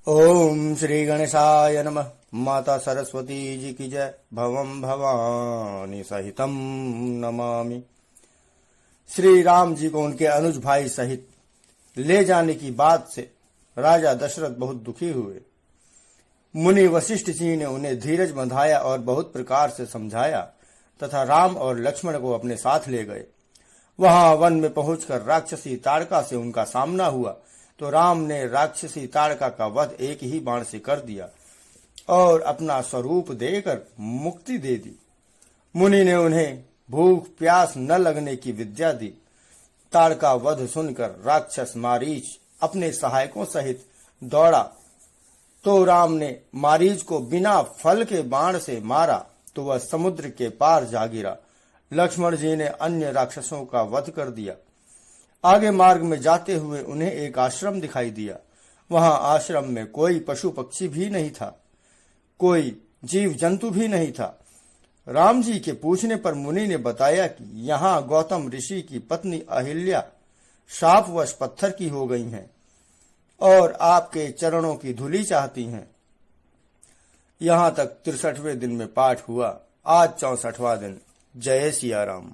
ओम श्री गणेशाय नमः। माता सरस्वती जी की जय। भवम भवानी सहितम नमामि। श्री राम जी को उनके अनुज भाई सहित ले जाने की बात से राजा दशरथ बहुत दुखी हुए। मुनि वशिष्ठ जी ने उन्हें धीरज बंधाया और बहुत प्रकार से समझाया तथा राम और लक्ष्मण को अपने साथ ले गए। वहां वन में पहुंचकर राक्षसी ताड़का से उनका सामना हुआ तो राम ने राक्षसी ताड़का का वध एक ही बाण से कर दिया और अपना स्वरूप देकर मुक्ति दे दी। मुनि ने उन्हें भूख प्यास न लगने की विद्या दी। ताड़का वध सुनकर राक्षस मारीच अपने सहायकों सहित दौड़ा तो राम ने मारीच को बिना फल के बाण से मारा तो वह समुद्र के पार जा गिरा। लक्ष्मण जी ने अन्य राक्षसों का वध कर दिया। आगे मार्ग में जाते हुए उन्हें एक आश्रम दिखाई दिया। वहां आश्रम में कोई पशु पक्षी भी नहीं था, कोई जीव जंतु भी नहीं था। राम जी के पूछने पर मुनि ने बताया कि यहाँ गौतम ऋषि की पत्नी अहिल्या शापवश पत्थर की हो गई हैं और आपके चरणों की धूलि चाहती हैं। यहाँ तक 63वें दिन में पाठ हुआ। आज 64वां दिन। जय सिया राम।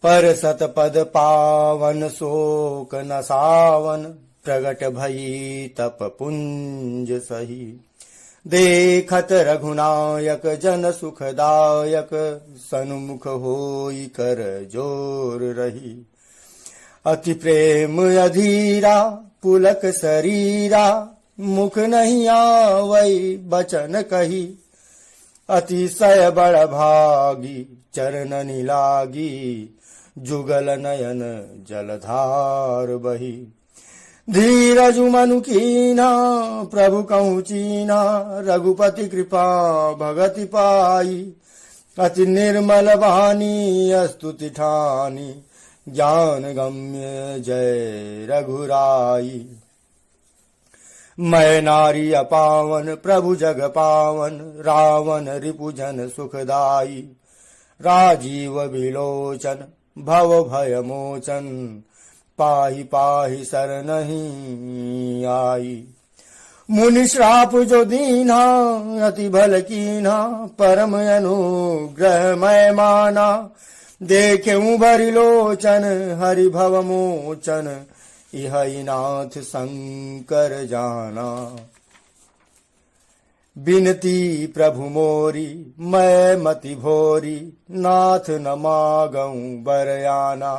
पर सतपद पावन शोक न सावन, प्रगट भई तप पुंज सही। देखत रघुनायक जन सुखदायक, सन्मुख होई कर जोर रही। अति प्रेम अधीरा पुलक शरीरा, मुख नहीं आवै बचन कही। अतिशय बड़ भागी चरणनि लागी, जुगल नयन जलधार बही। धीरज मनु कीना प्रभु कहूँ चीना, रघुपति कृपा भगति पाई। अति निर्मल वाणी स्तुति ठानी, ज्ञान गम्य जय रघुराई। मैं नारी अपावन प्रभु जग पावन, रावण रिपुजन सुखदाई। राजीव विलोचन भव भय मोचन, पाहि पाहि शरणहि आई। मुनि श्राप जो दीन्हा अति भल कीन्हा, परम अनुग्रह मैं माना। देखें भरि लोचन हरि भव मोचन, इहि नाथ शंकर जाना। बिनती प्रभु मोरी मैं मति भोरी, नाथ न मागऊं बरयाना।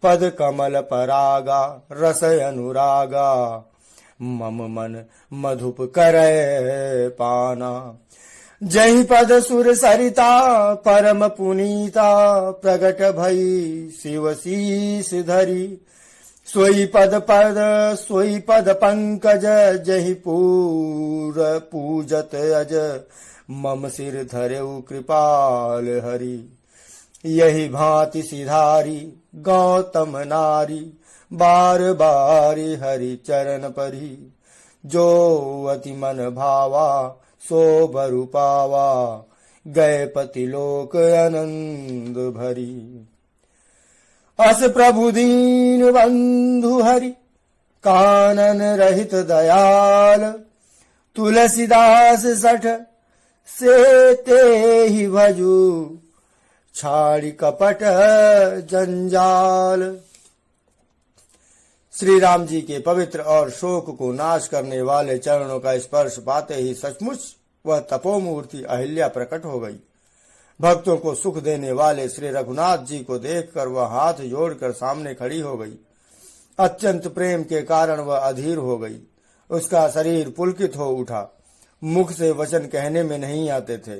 पद कमल परागा रस अनुरागा, मम मन मधुप करे पाना। जहि पद सुर सरिता परम पुनीता, प्रगट भई शिव शीस धरी। सोई पद पंकज, जहि पूर पूजत अज। मम सिर धरेउ कृपाल हरि। यही भांति सिधारी गौतम नारी, बार बारी हरि चरण परी। जो अति मन भावा सो बरु पावा, गए पति लोक आनंद भरी। अस प्रभु दीन बंधु हरि, कानन रहित दयाल। तुलसीदास सठ से ते ही भजू, छाड़ी कपट जंजाल। श्री राम जी के पवित्र और शोक को नाश करने वाले चरणों का स्पर्श पाते ही सचमुच वह तपोमूर्ति अहिल्या प्रकट हो गई। भक्तों को सुख देने वाले श्री रघुनाथ जी को देखकर वह हाथ जोड़कर सामने खड़ी हो गई। अत्यंत प्रेम के कारण वह अधीर हो गई। उसका शरीर पुलकित हो उठा। मुख से वचन कहने में नहीं आते थे।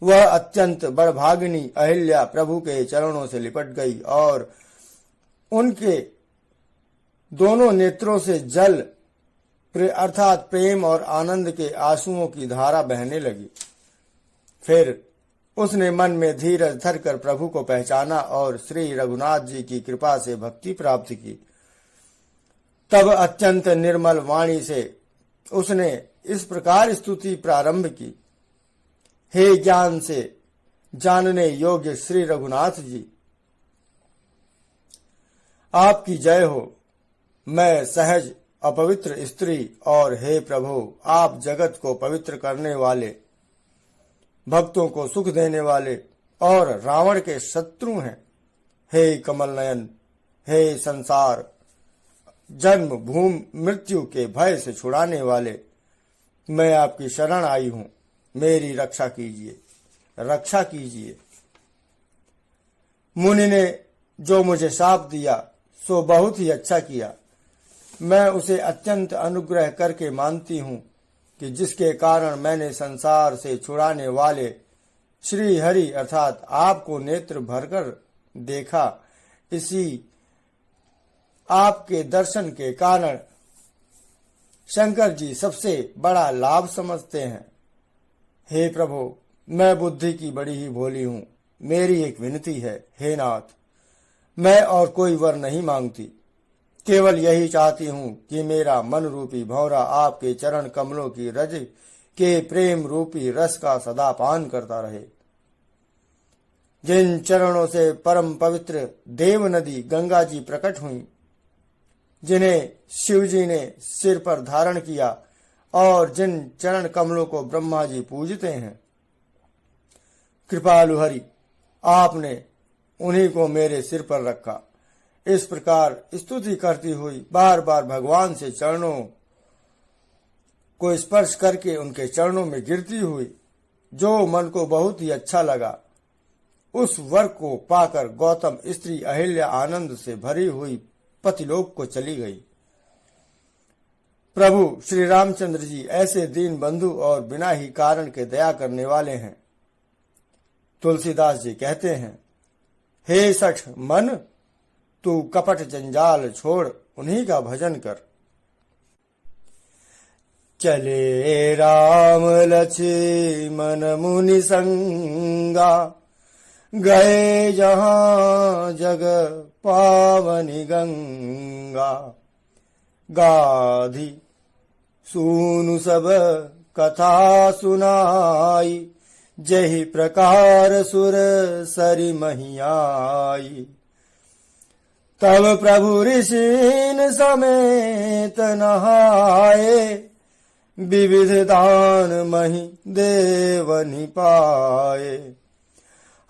वह अत्यंत बड़भागिनी अहिल्या प्रभु के चरणों से लिपट गई और उनके दोनों नेत्रों से जल अर्थात प्रेम और आनंद के आंसुओं की धारा बहने लगी। फिर उसने मन में धीरज धरकर प्रभु को पहचाना और श्री रघुनाथ जी की कृपा से भक्ति प्राप्त की। तब अत्यंत निर्मल वाणी से उसने इस प्रकार स्तुति प्रारंभ की। हे ज्ञान से जानने योग्य श्री रघुनाथ जी, आपकी जय हो। मैं सहज अपवित्र स्त्री और हे प्रभु आप जगत को पवित्र करने वाले, भक्तों को सुख देने वाले और रावण के शत्रु हैं। हे कमल नयन, हे संसार जन्म भूमि मृत्यु के भय से छुड़ाने वाले, मैं आपकी शरण आई हूं, मेरी रक्षा कीजिए, रक्षा कीजिए। मुनि ने जो मुझे शाप दिया सो बहुत ही अच्छा किया। मैं उसे अत्यंत अनुग्रह करके मानती हूं कि जिसके कारण मैंने संसार से छुड़ाने वाले श्री हरि अर्थात आपको नेत्र भरकर देखा। इसी आपके दर्शन के कारण शंकर जी सबसे बड़ा लाभ समझते हैं। हे प्रभु मैं बुद्धि की बड़ी ही भोली हूं, मेरी एक विनती है। हे नाथ मैं और कोई वर नहीं मांगती, केवल यही चाहती हूं कि मेरा मन रूपी भौरा आपके चरण कमलों की रज के प्रेम रूपी रस का सदा पान करता रहे। जिन चरणों से परम पवित्र देव नदी गंगा जी प्रकट हुई, जिन्हें शिव जी ने सिर पर धारण किया और जिन चरण कमलों को ब्रह्मा जी पूजते हैं, कृपालु हरि आपने उन्हीं को मेरे सिर पर रखा। इस प्रकार स्तुति करती हुई बार बार भगवान से चरणों को स्पर्श करके उनके चरणों में गिरती हुई जो मन को बहुत ही अच्छा लगा, उस वर को पाकर गौतम स्त्री अहिल्या आनंद से भरी हुई पतिलोक को चली गई। प्रभु श्री रामचंद्र जी ऐसे दीन बंधु और बिना ही कारण के दया करने वाले हैं। तुलसीदास जी कहते हैं, हे सठ मन तू कपट जंजाल छोड़ उन्हीं का भजन कर। चले राम लक्ष्मण मुनि संगा, गए जहां जग पावनी गंगा। गाधी सुनु सब कथा सुनाई, जहि प्रकार सुर सरि महियाई। तब प्रभु ऋषिन समेत नहाए, विविध दान मही देवनि पाए।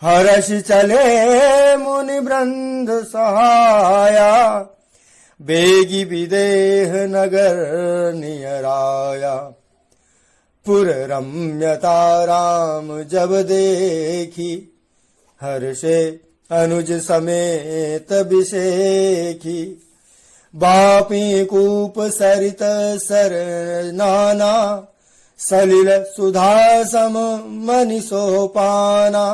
हर्ष चले मुनि वृंद सहाया, बेगी विदेह नगर नियराया। पुर रम्यता राम जब देखी, हर्षे अनुज समेत बिसेखी। बापी कूप सरित सर नाना, सलिल सुधा सम मनि सोपाना।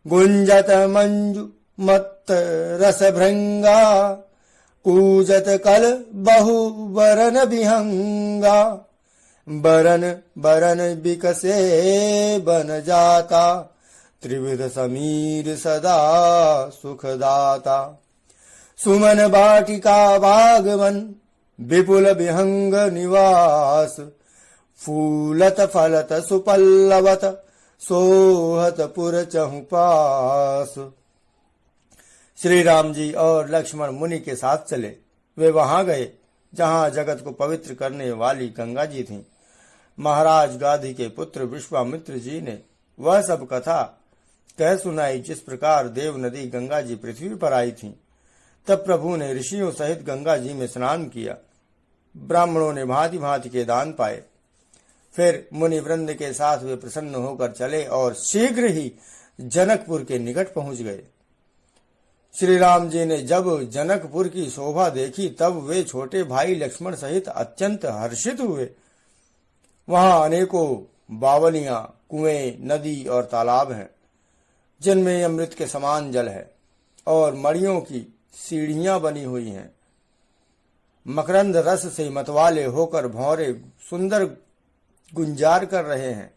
गुंजत मंजु मत्त रस भृंगा, कूजत कल बहु बरन विहंगा। बरन बरन बिकसे बन जाता, त्रिविध समीर सदा सुखदाता। सुमन बाटिका बागवन, विपुल विहंग निवास। फूलत फलत सुपल्लवत, सोहत पुर चहु पास। श्री राम जी और लक्ष्मण मुनि के साथ चले। वे वहां गए जहां जगत को पवित्र करने वाली गंगा जी थीं। महाराज गाधी के पुत्र विश्वामित्र जी ने वह सब कथा कह सुनाई जिस प्रकार देव नदी गंगा जी पृथ्वी पर आई थी। तब प्रभु ने ऋषियों सहित गंगा जी में स्नान किया। ब्राह्मणों ने भांति भांति के दान पाए। फिर मुनि वृंद के साथ वे प्रसन्न होकर चले और शीघ्र ही जनकपुर के निकट पहुंच गए। श्री राम जी ने जब जनकपुर की शोभा देखी तब वे छोटे भाई लक्ष्मण सहित अत्यंत हर्षित हुए। वहां अनेकों बावलियां, कुएं, नदी और तालाब हैं, जिनमें अमृत के समान जल है और मड़ियों की सीढ़ियां बनी हुई हैं। मकरंद रस से मतवाले होकर भौरे सुंदर गुंजार कर रहे हैं।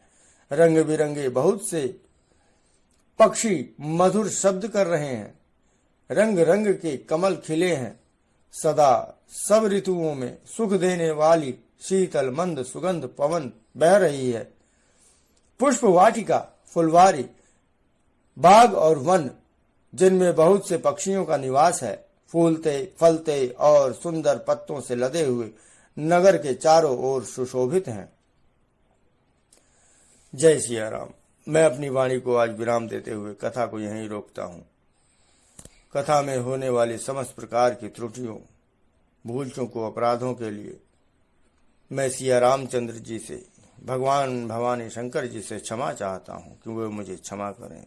रंग बिरंगे बहुत से पक्षी मधुर शब्द कर रहे हैं। रंग रंग के कमल खिले हैं। सदा सब ऋतुओं में सुख देने वाली शीतल मंद सुगंध पवन बह रही है। पुष्प वाटिका, फुलवारी, बाग और वन, जिनमें बहुत से पक्षियों का निवास है, फूलते फलते और सुंदर पत्तों से लदे हुए नगर के चारों ओर सुशोभित हैं। जय सिया राम। मैं अपनी वाणी को आज विराम देते हुए कथा को यहीं रोकता हूँ। कथा में होने वाली समस्त प्रकार की त्रुटियों, भूल चूकों, अपराधों के लिए मैं सिया रामचंद्र जी से, भगवान भवानी शंकर जी से क्षमा चाहता हूँ कि वे मुझे क्षमा करें।